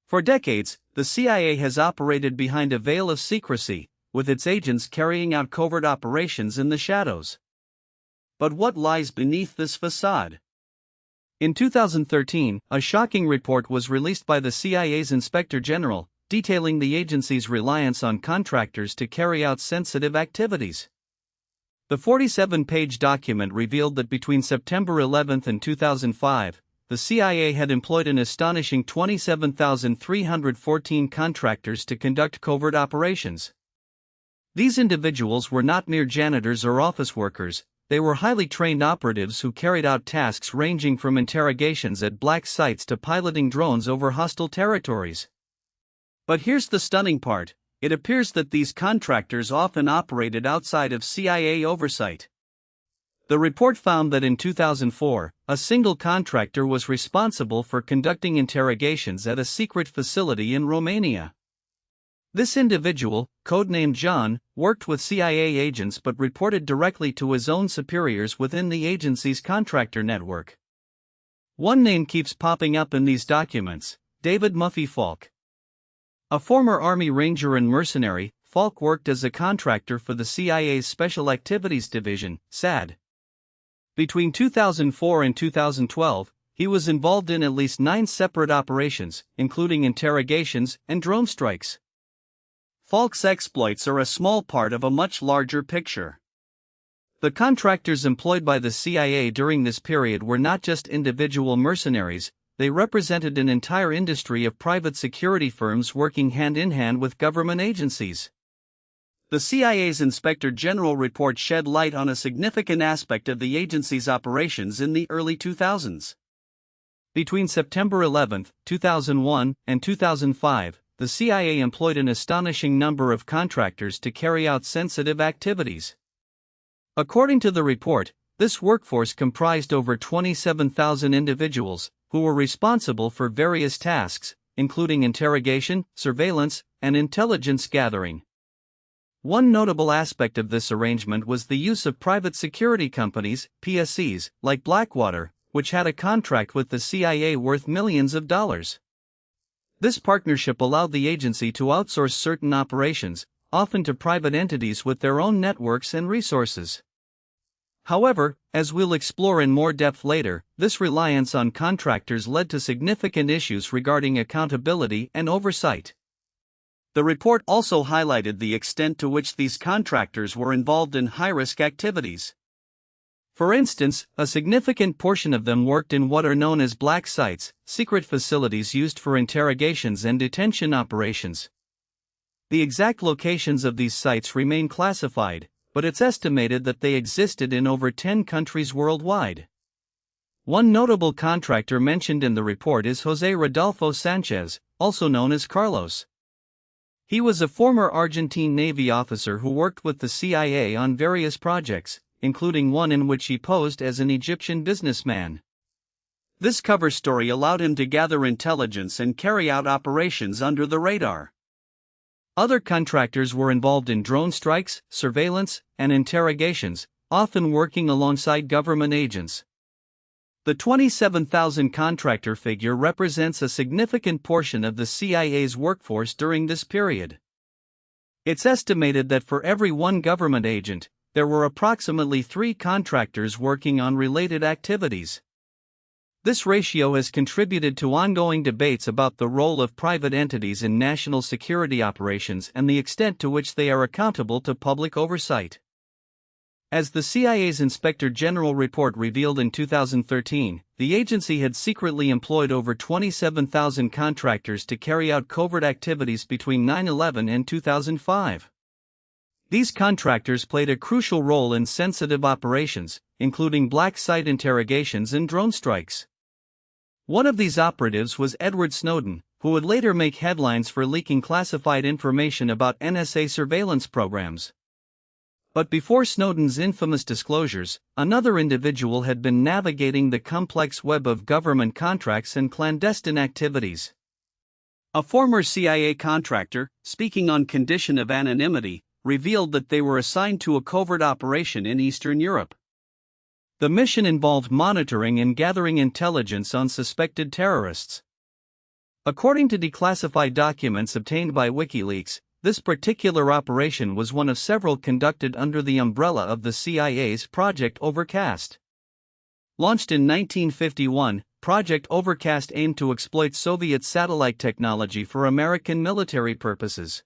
For decades, the CIA has operated behind a veil of secrecy, with its agents carrying out covert operations in the shadows. But what lies beneath this facade? In 2013, a shocking report was released by the CIA's Inspector General, detailing the agency's reliance on contractors to carry out sensitive activities. The 47-page document revealed that between September 11 and 2005, the CIA had employed an astonishing 27,314 contractors to conduct covert operations. These individuals were not mere janitors or office workers, they were highly trained operatives who carried out tasks ranging from interrogations at black sites to piloting drones over hostile territories. But here's the stunning part: it appears that these contractors often operated outside of CIA oversight. The report found that in 2004, a single contractor was responsible for conducting interrogations at a secret facility in Romania. This individual, codenamed John, worked with CIA agents but reported directly to his own superiors within the agency's contractor network. One name keeps popping up in these documents: David Muffy Falk. A former Army Ranger and mercenary, Falk worked as a contractor for the CIA's Special Activities Division, SAD. Between 2004 and 2012, he was involved in at least 9 separate operations, including interrogations and drone strikes. Falk's exploits are a small part of a much larger picture. The contractors employed by the CIA during this period were not just individual mercenaries, they represented an entire industry of private security firms working hand in hand with government agencies. The CIA's Inspector General report shed light on a significant aspect of the agency's operations in the early 2000s. Between September 11, 2001, and 2005, the CIA employed an astonishing number of contractors to carry out sensitive activities. According to the report, this workforce comprised over 27,000 individuals, who were responsible for various tasks, including interrogation, surveillance, and intelligence gathering. One notable aspect of this arrangement was the use of private security companies, PSCs, like Blackwater, which had a contract with the CIA worth millions of dollars. This partnership allowed the agency to outsource certain operations, often to private entities with their own networks and resources. However, as we'll explore in more depth later, this reliance on contractors led to significant issues regarding accountability and oversight. The report also highlighted the extent to which these contractors were involved in high-risk activities. For instance, a significant portion of them worked in what are known as black sites, secret facilities used for interrogations and detention operations. The exact locations of these sites remain classified, but it's estimated that they existed in over 10 countries worldwide. One notable contractor mentioned in the report is José Rodolfo Sanchez, also known as Carlos. He was a former Argentine Navy officer who worked with the CIA on various projects, including one in which he posed as an Egyptian businessman. This cover story allowed him to gather intelligence and carry out operations under the radar. Other contractors were involved in drone strikes, surveillance, and interrogations, often working alongside government agents. The 27,000 contractor figure represents a significant portion of the CIA's workforce during this period. It's estimated that for every one government agent, there were approximately 3 contractors working on related activities. This ratio has contributed to ongoing debates about the role of private entities in national security operations and the extent to which they are accountable to public oversight. As the CIA's Inspector General report revealed in 2013, the agency had secretly employed over 27,000 contractors to carry out covert activities between 9/11 and 2005. These contractors played a crucial role in sensitive operations, including black site interrogations and drone strikes. One of these operatives was Edward Snowden, who would later make headlines for leaking classified information about NSA surveillance programs. But before Snowden's infamous disclosures, another individual had been navigating the complex web of government contracts and clandestine activities. A former CIA contractor, speaking on condition of anonymity, revealed that they were assigned to a covert operation in Eastern Europe. The mission involved monitoring and gathering intelligence on suspected terrorists. According to declassified documents obtained by WikiLeaks, this particular operation was one of several conducted under the umbrella of the CIA's Project Overcast. Launched in 1951, Project Overcast aimed to exploit Soviet satellite technology for American military purposes.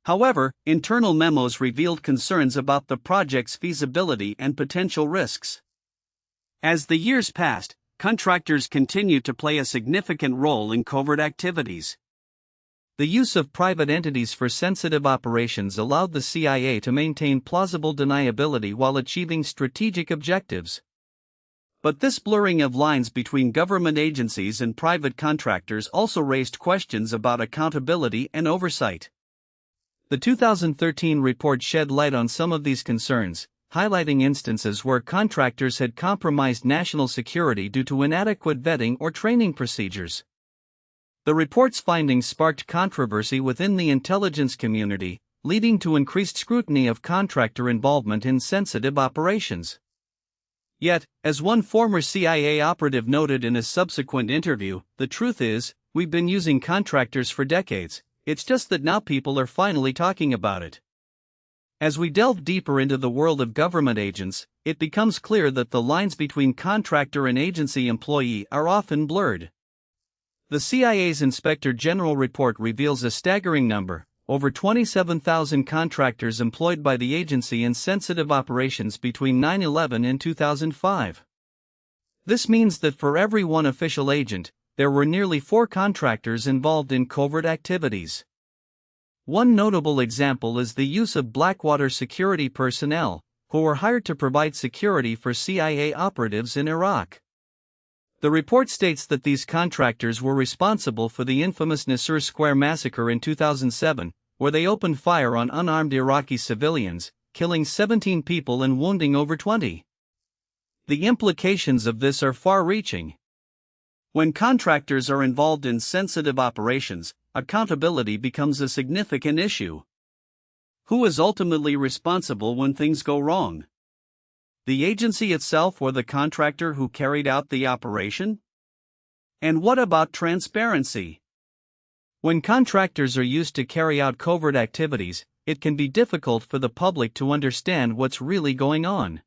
However, internal memos revealed concerns about the project's feasibility and potential risks. As the years passed, contractors continued to play a significant role in covert activities. The use of private entities for sensitive operations allowed the CIA to maintain plausible deniability while achieving strategic objectives. But this blurring of lines between government agencies and private contractors also raised questions about accountability and oversight. The 2013 report shed light on some of these concerns, highlighting instances where contractors had compromised national security due to inadequate vetting or training procedures. The report's findings sparked controversy within the intelligence community, leading to increased scrutiny of contractor involvement in sensitive operations. Yet, as one former CIA operative noted in a subsequent interview, the truth is, we've been using contractors for decades, it's just that now people are finally talking about it. As we delve deeper into the world of government agents, it becomes clear that the lines between contractor and agency employee are often blurred. The CIA's Inspector General report reveals a staggering number: over 27,000 contractors employed by the agency in sensitive operations between 9/11 and 2005. This means that for every one official agent, there were nearly 4 contractors involved in covert activities. One notable example is the use of Blackwater security personnel, who were hired to provide security for CIA operatives in Iraq. The report states that these contractors were responsible for the infamous Nisour Square massacre in 2007, where they opened fire on unarmed Iraqi civilians, killing 17 people and wounding over 20. The implications of this are far-reaching. When contractors are involved in sensitive operations, accountability becomes a significant issue. Who is ultimately responsible when things go wrong? The agency itself or the contractor who carried out the operation? And what about transparency? When contractors are used to carry out covert activities, it can be difficult for the public to understand what's really going on.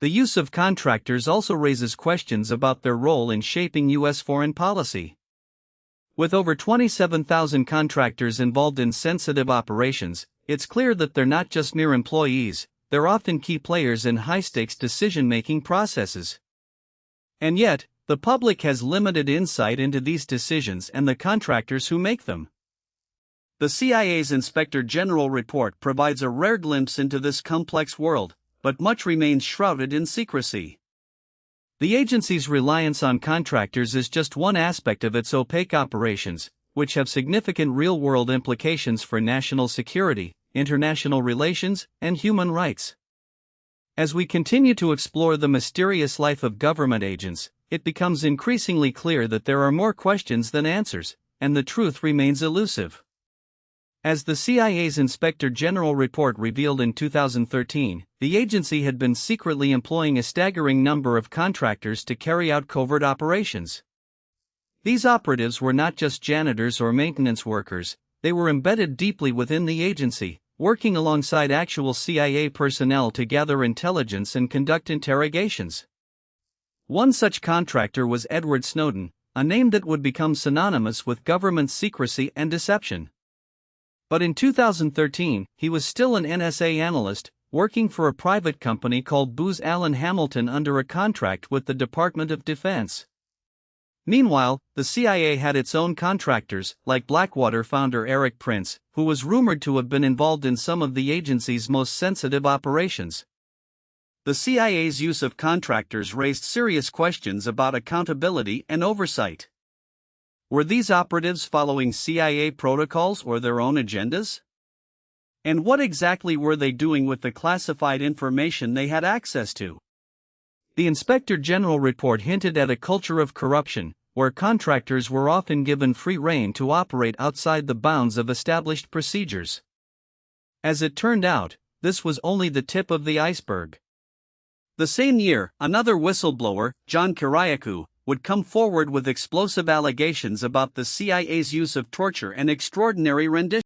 The use of contractors also raises questions about their role in shaping U.S. foreign policy. With over 27,000 contractors involved in sensitive operations, it's clear that they're not just mere employees, they're often key players in high-stakes decision-making processes. And yet, the public has limited insight into these decisions and the contractors who make them. The CIA's Inspector General report provides a rare glimpse into this complex world, but much remains shrouded in secrecy. The agency's reliance on contractors is just one aspect of its opaque operations, which have significant real-world implications for national security, international relations, and human rights. As we continue to explore the mysterious life of government agents, it becomes increasingly clear that there are more questions than answers, and the truth remains elusive. As the CIA's Inspector General report revealed in 2013, the agency had been secretly employing a staggering number of contractors to carry out covert operations. These operatives were not just janitors or maintenance workers, they were embedded deeply within the agency, working alongside actual CIA personnel to gather intelligence and conduct interrogations. One such contractor was Edward Snowden, a name that would become synonymous with government secrecy and deception. But in 2013, he was still an NSA analyst, working for a private company called Booz Allen Hamilton under a contract with the Department of Defense. Meanwhile, the CIA had its own contractors, like Blackwater founder Eric Prince, who was rumored to have been involved in some of the agency's most sensitive operations. The CIA's use of contractors raised serious questions about accountability and oversight. Were these operatives following CIA protocols or their own agendas? And what exactly were they doing with the classified information they had access to? The Inspector General report hinted at a culture of corruption, where contractors were often given free rein to operate outside the bounds of established procedures. As it turned out, this was only the tip of the iceberg. The same year, another whistleblower, John Kiriakou, would come forward with explosive allegations about the CIA's use of torture and extraordinary rendition.